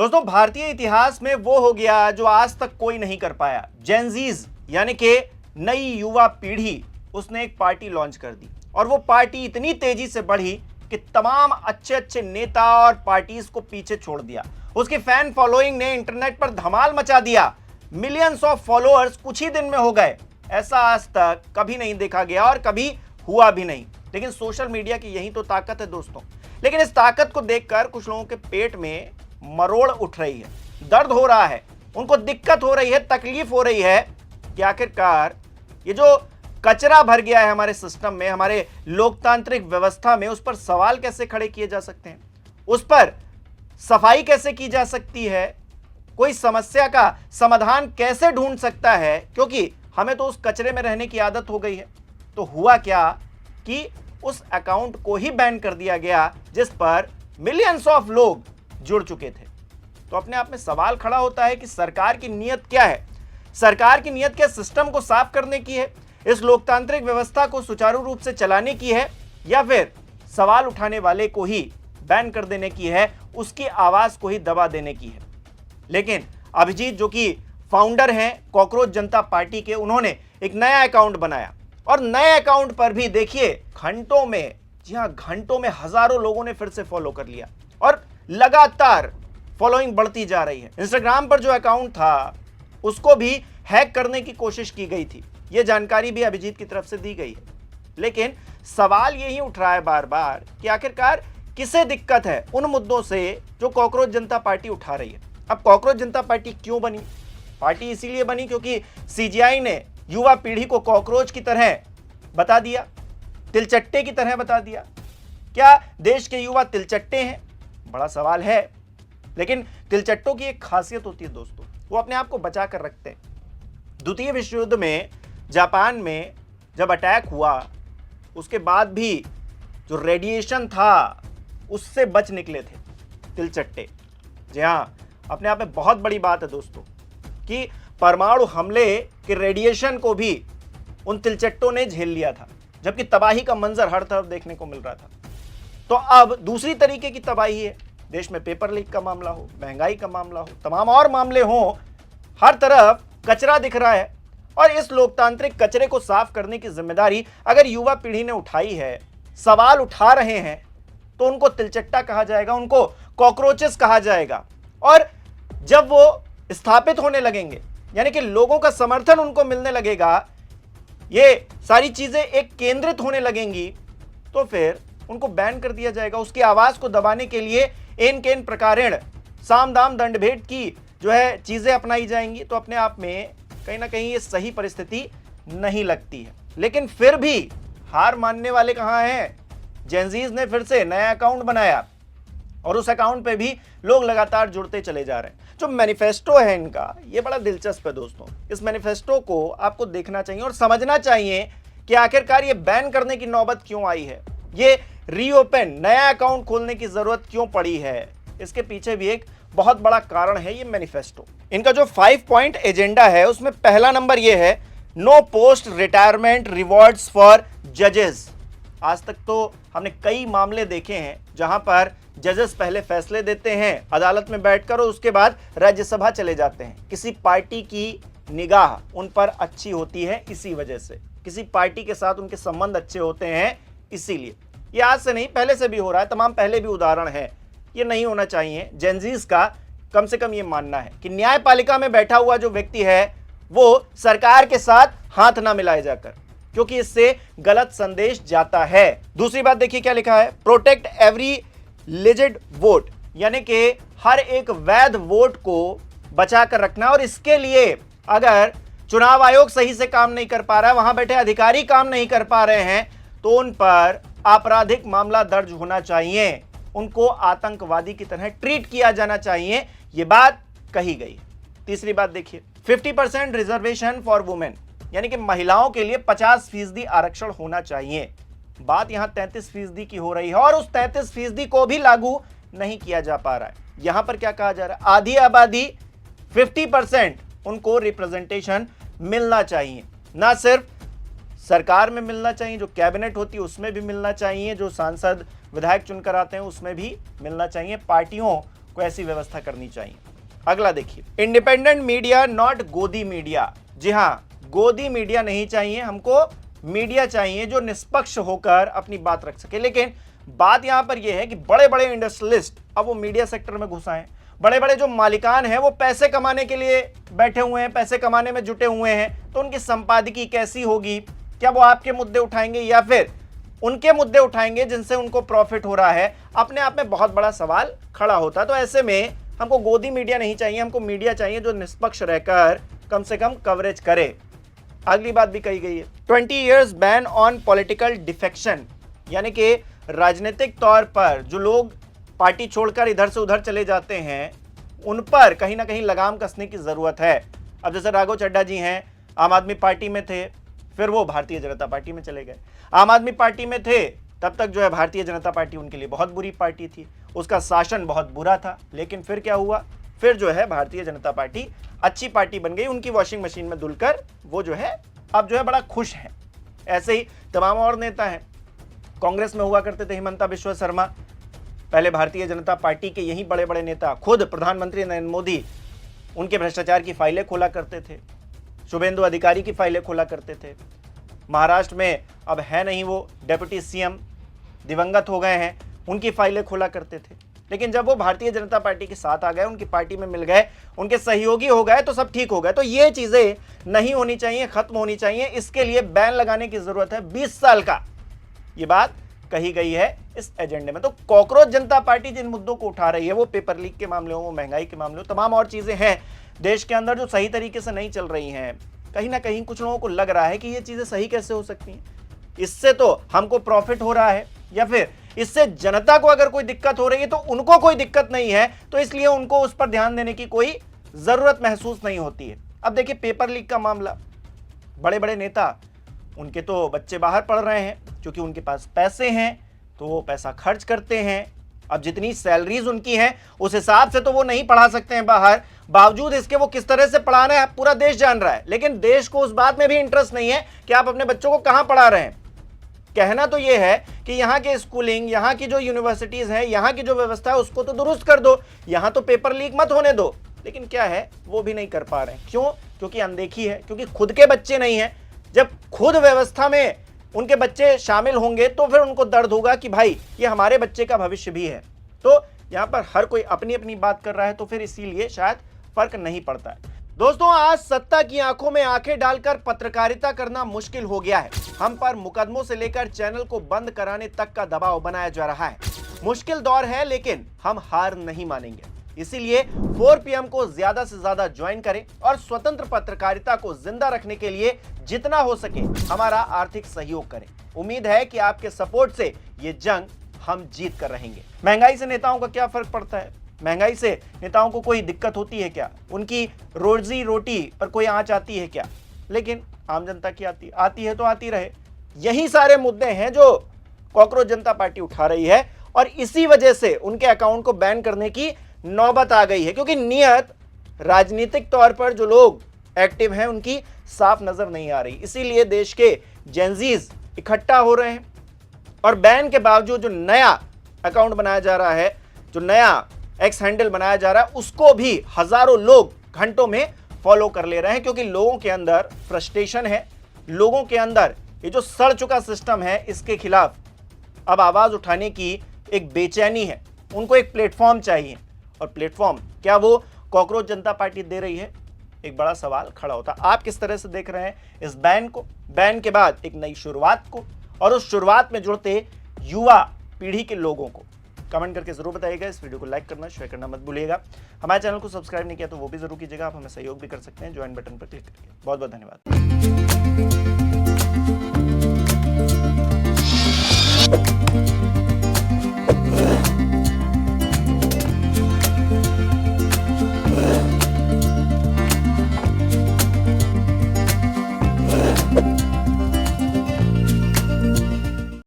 दोस्तों, भारतीय इतिहास में वो हो गया जो आज तक कोई नहीं कर पाया। जेनजीज यानी कि नई युवा पीढ़ी, उसने एक पार्टी लॉन्च कर दी और वो पार्टी इतनी तेजी से बढ़ी कि तमाम अच्छे अच्छे नेता और पार्टीज को पीछे छोड़ दिया। उसकी फैन फॉलोइंग ने इंटरनेट पर धमाल मचा दिया। मिलियंस ऑफ फॉलोअर्स कुछ ही दिन में हो गए। ऐसा आज तक कभी नहीं देखा गया और कभी हुआ भी नहीं। लेकिन सोशल मीडिया की यही तो ताकत है दोस्तों। लेकिन इस ताकत को देखकर कुछ लोगों के पेट में मरोड़ उठ रही है, दर्द हो रहा है, उनको दिक्कत हो रही है, तकलीफ हो रही है कि आखिरकार ये जो कचरा भर गया है हमारे सिस्टम में, हमारे लोकतांत्रिक व्यवस्था में, उस पर सवाल कैसे खड़े किए जा सकते हैं, उस पर सफाई कैसे की जा सकती है, कोई समस्या का समाधान कैसे ढूंढ सकता है, क्योंकि हमें तो उस कचरे में रहने की आदत हो गई है। तो हुआ क्या कि उस अकाउंट को ही बैन कर दिया गया जिस पर मिलियंस ऑफ लोग जुड़ चुके थे। तो अपने आप में सवाल खड़ा होता है कि सरकार की नीयत क्या है। सरकार की नीयत क्या सिस्टम को साफ करने की है, इस लोकतांत्रिक व्यवस्था को सुचारू रूप से चलाने की है, या फिर सवाल उठाने वाले को ही बैन कर देने की है, उसकी आवाज को ही दबा देने की है। लेकिन अभिजीत, जो कि फाउंडर हैं कॉकरोच जनता पार्टी के, उन्होंने एक नया अकाउंट बनाया और नए अकाउंट पर भी देखिए घंटों में, जी हां घंटों में हजारों लोगों ने फिर से फॉलो कर लिया और लगातार फॉलोइंग बढ़ती जा रही है। इंस्टाग्राम पर जो अकाउंट था उसको भी हैक करने की कोशिश की गई थी, यह जानकारी भी अभिजीत की तरफ से दी गई है। लेकिन सवाल यही उठ रहा है बार बार कि आखिरकार किसे दिक्कत है उन मुद्दों से जो कॉकरोच जनता पार्टी उठा रही है। अब कॉकरोच जनता पार्टी क्यों बनी? पार्टी इसीलिए बनी क्योंकि सीजीआई ने युवा पीढ़ी को कॉकरोच की तरह बता दिया, तिलचट्टे की तरह बता दिया। क्या देश के युवा तिलचट्टे हैं? बड़ा सवाल है। लेकिन तिलचट्टों की एक खासियत होती है दोस्तों, वो अपने आप को बचा कर रखते हैं। द्वितीय विश्व युद्ध में जापान में जब अटैक हुआ, उसके बाद भी जो रेडिएशन था उससे बच निकले थे तिलचट्टे। जी हाँ, अपने आप में बहुत बड़ी बात है दोस्तों कि परमाणु हमले के रेडिएशन को भी उन तिलचट्टों ने झेल लिया था, जबकि तबाही का मंजर हर तरफ देखने को मिल रहा था। तो अब दूसरी तरीके की तबाही है, देश में पेपर लीक का मामला हो, महंगाई का मामला हो, तमाम और मामले हों, हर तरफ कचरा दिख रहा है। और इस लोकतांत्रिक कचरे को साफ करने की जिम्मेदारी अगर युवा पीढ़ी ने उठाई है, सवाल उठा रहे हैं, तो उनको तिलचट्टा कहा जाएगा, उनको कॉकरोचेस कहा जाएगा। और जब वो स्थापित होने लगेंगे, यानी कि लोगों का समर्थन उनको मिलने लगेगा, ये सारी चीजें एक केंद्रित होने लगेंगी, तो फिर उनको बैन कर दिया जाएगा। उसकी आवाज को दबाने के लिए एन केन प्रकारेण साम दाम दंड भेद की जो है चीजें अपनाई जाएंगी। तो अपने आप में कहीं ना कहीं ये सही परिस्थिति नहीं लगती है। लेकिन फिर भी हार मानने वाले कहां हैं? जेनजीज ने फिर से नया अकाउंट बनाया और उस अकाउंट पे भी लोग लगातार जुड़ते चले जा रहे हैं। जो मैनिफेस्टो है इनका, ये बड़ा दिलचस्प है दोस्तों। इस मैनिफेस्टो को आपको देखना चाहिए और समझना चाहिए कि आखिरकार ये बैन करने की नौबत क्यों आई है, ये रीओपन नया अकाउंट खोलने की जरूरत क्यों पड़ी है। इसके पीछे भी एक बहुत बड़ा कारण है ये मैनिफेस्टो। इनका जो 5 पॉइंट एजेंडा है उसमें पहला नंबर ये है, no post retirement rewards for जजेस। आज तक तो हमने कई मामले देखे हैं जहां पर जजेस पहले फैसले देते हैं अदालत में बैठकर और उसके बाद राज्यसभा चले जाते हैं। किसी पार्टी की निगाह उन पर अच्छी होती है, इसी वजह से किसी पार्टी के साथ उनके संबंध अच्छे होते हैं, इसीलिए। ये आज से नहीं, पहले से भी हो रहा है, तमाम पहले भी उदाहरण है। ये नहीं होना चाहिए। जेनजीज का कम से कम ये मानना है कि न्यायपालिका में बैठा हुआ जो व्यक्ति है वो सरकार के साथ हाथ ना मिलाए जाकर, क्योंकि इससे गलत संदेश जाता है। दूसरी बात देखिए क्या लिखा है, प्रोटेक्ट एवरी लीजिट वोट, यानी कि हर एक वैध वोट को बचा कर रखना। और इसके लिए अगर चुनाव आयोग सही से काम नहीं कर पा रहा है, वहां बैठे अधिकारी काम नहीं कर पा रहे हैं, तो उन पर आपराधिक मामला दर्ज होना चाहिए, उनको आतंकवादी की तरह ट्रीट किया जाना चाहिए। यह बात कही गई। तीसरी बात देखिए, 50% रिजर्वेशन फॉर वुमेन, यानी कि महिलाओं के लिए 50% आरक्षण होना चाहिए। बात यहां 33% की हो रही है और उस 33% को भी लागू नहीं किया जा पा रहा है। यहां पर क्या कहा जा रहा है, आधी आबादी 50% उनको रिप्रेजेंटेशन मिलना चाहिए। ना सिर्फ सरकार में मिलना चाहिए, जो कैबिनेट होती है उसमें भी मिलना चाहिए, जो सांसद विधायक चुनकर आते हैं उसमें भी मिलना चाहिए, पार्टियों को ऐसी व्यवस्था करनी चाहिए। अगला देखिए, इंडिपेंडेंट मीडिया नॉट गोदी मीडिया। जी हाँ, गोदी मीडिया नहीं चाहिए, हमको मीडिया चाहिए जो निष्पक्ष होकर अपनी बात रख सके। लेकिन बात यहां पर यह है कि बड़े बड़े इंडस्ट्रियलिस्ट अब वो मीडिया सेक्टर में घुस आए, बड़े बड़े जो मालिकान हैं वो पैसे कमाने के लिए बैठे हुए हैं, पैसे कमाने में जुटे हुए हैं। तो उनकी संपादकीय कैसी होगी? क्या वो आपके मुद्दे उठाएंगे या फिर उनके मुद्दे उठाएंगे जिनसे उनको प्रॉफिट हो रहा है? अपने आप में बहुत बड़ा सवाल खड़ा होता है। तो ऐसे में हमको गोदी मीडिया नहीं चाहिए, हमको मीडिया चाहिए जो निष्पक्ष रहकर कम से कम कवरेज करे। अगली बात भी कही गई है, 20 years ban on political defection, यानी कि राजनीतिक तौर पर जो लोग पार्टी छोड़कर इधर से उधर चले जाते हैं उन पर कहीं ना कहीं लगाम कसने की जरूरत है। अब जैसे राघव चड्ढा जी हैं, आम आदमी पार्टी में थे, फिर वो भारतीय जनता पार्टी में चले गए। आम आदमी पार्टी में थे तब तक जो है भारतीय जनता पार्टी उनके लिए बहुत बुरी पार्टी थी, उसका शासन बहुत बुरा था। लेकिन फिर क्या हुआ? फिर जो है भारतीय जनता पार्टी अच्छी पार्टी बन गई, उनकी वॉशिंग मशीन में धुलकर वो जो है अब जो है बड़ा खुश है। ऐसे ही तमाम और नेता हैं, कांग्रेस में हुआ करते थे हिमंता बिश्वा शर्मा, पहले भारतीय जनता पार्टी के यही बड़े बड़े नेता, खुद प्रधानमंत्री नरेंद्र मोदी उनके भ्रष्टाचार की फाइलें खोला करते थे, शुभेंदु अधिकारी की फाइलें खोला करते थे। महाराष्ट्र में अब है नहीं, वो डेप्यूटी सीएम दिवंगत हो गए हैं, उनकी फाइलें खोला करते थे। लेकिन जब वो भारतीय जनता पार्टी के साथ आ गए, उनकी पार्टी में मिल गए, उनके सहयोगी हो गए, तो सब ठीक हो गए। तो ये चीजें नहीं होनी चाहिए, खत्म होनी चाहिए। इसके लिए बैन लगाने की जरूरत है 20 साल का, ये बात कही गई है इस एजेंडे में। तो कॉकरोच जनता पार्टी जिन मुद्दों को उठा रही है, वो पेपर लीक के मामले हो, वो महंगाई के मामले हो, तमाम और चीजें हैं देश के अंदर जो सही तरीके से नहीं चल रही हैं। कहीं ना कहीं कुछ लोगों को लग रहा है कि ये चीजें सही कैसे हो सकती हैं, इससे तो हमको प्रॉफिट हो रहा है, या फिर इससे जनता को अगर कोई दिक्कत हो रही है तो उनको कोई दिक्कत नहीं है, तो इसलिए उनको उस पर ध्यान देने की कोई जरूरत महसूस नहीं होती है। अब देखिए पेपर लीक का मामला, बड़े बड़े नेता, उनके तो बच्चे बाहर पढ़ रहे हैं, क्योंकि उनके पास पैसे हैं तो वो पैसा खर्च करते हैं। अब जितनी सैलरीज उनकी हैं उस हिसाब से तो वो नहीं पढ़ा सकते हैं बाहर, बावजूद इसके वो किस तरह से पढ़ाना है पूरा देश जान रहा है। लेकिन देश को उस बात में भी इंटरेस्ट नहीं है कि आप अपने बच्चों को कहां पढ़ा रहे हैं। कहना तो ये है कि यहाँ के स्कूलिंग, यहाँ की जो यूनिवर्सिटीज हैं, यहाँ की जो व्यवस्था है उसको तो दुरुस्त कर दो, यहाँ तो पेपर लीक मत होने दो। लेकिन क्या है, वो भी नहीं कर पा रहे हैं। क्यों? क्योंकि अनदेखी है, क्योंकि खुद के बच्चे नहीं हैं। जब खुद व्यवस्था में उनके बच्चे शामिल होंगे तो फिर उनको दर्द होगा कि भाई ये हमारे बच्चे का भविष्य भी है। तो यहाँ पर हर कोई अपनी अपनी बात कर रहा है, तो फिर इसीलिए शायद फर्क नहीं पड़ता है। दोस्तों, आज सत्ता की आंखों में आंखें डालकर पत्रकारिता करना मुश्किल हो गया है। हम पर मुकदमों से लेकर चैनल को बंद कराने तक का दबाव बनाया जा रहा है। मुश्किल दौर है, लेकिन हम हार नहीं मानेंगे। इसीलिए 4 PM को ज्यादा से ज्यादा ज्वाइन करें और स्वतंत्र पत्रकारिता को जिंदा रखने के लिए जितना हो सके हमारा आर्थिक सहयोग करें। उम्मीद है कि आपके सपोर्ट से ये जंग हम जीत कर रहेंगे। महंगाई से नेताओं का क्या फर्क पड़ता है? महंगाई से नेताओं को कोई दिक्कत होती है क्या? उनकी रोजी रोटी पर कोई आंच आती है क्या? लेकिन आम जनता की आती है तो आती रहे। यही सारे मुद्दे हैं जो कॉकरोच जनता पार्टी उठा रही है, और इसी वजह से उनके अकाउंट को बैन करने की नौबत आ गई है। क्योंकि नियत राजनीतिक तौर पर जो लोग एक्टिव हैं उनकी साफ नजर नहीं आ रही। इसीलिए देश के जेनजीज इकट्ठा हो रहे हैं, और बैन के बावजूद जो नया अकाउंट बनाया जा रहा है, जो नया एक्स हैंडल बनाया जा रहा है, उसको भी हजारों लोग घंटों में फॉलो कर ले रहे हैं। क्योंकि लोगों के अंदर फ्रस्ट्रेशन है, लोगों के अंदर ये जो सड़ चुका सिस्टम है इसके खिलाफ अब आवाज उठाने की एक बेचैनी है। उनको एक प्लेटफॉर्म चाहिए, और प्लेटफॉर्म क्या वो कॉकरोच जनता पार्टी दे रही है? एक बड़ा सवाल खड़ा होता। आप किस तरह से देख रहे हैं इस बैन को, बैन के बाद एक नई शुरुआत को, और उस शुरुआत में जुड़ते युवा पीढ़ी के लोगों को? कमेंट करके जरूर बताइएगा। इस वीडियो को लाइक करना, शेयर करना मत भूलिएगा। हमारे चैनल को सब्सक्राइब नहीं किया तो वो भी जरूर कीजिएगा। आप हमें सहयोग भी कर सकते हैं ज्वाइन बटन पर क्लिक करके। बहुत बहुत धन्यवाद।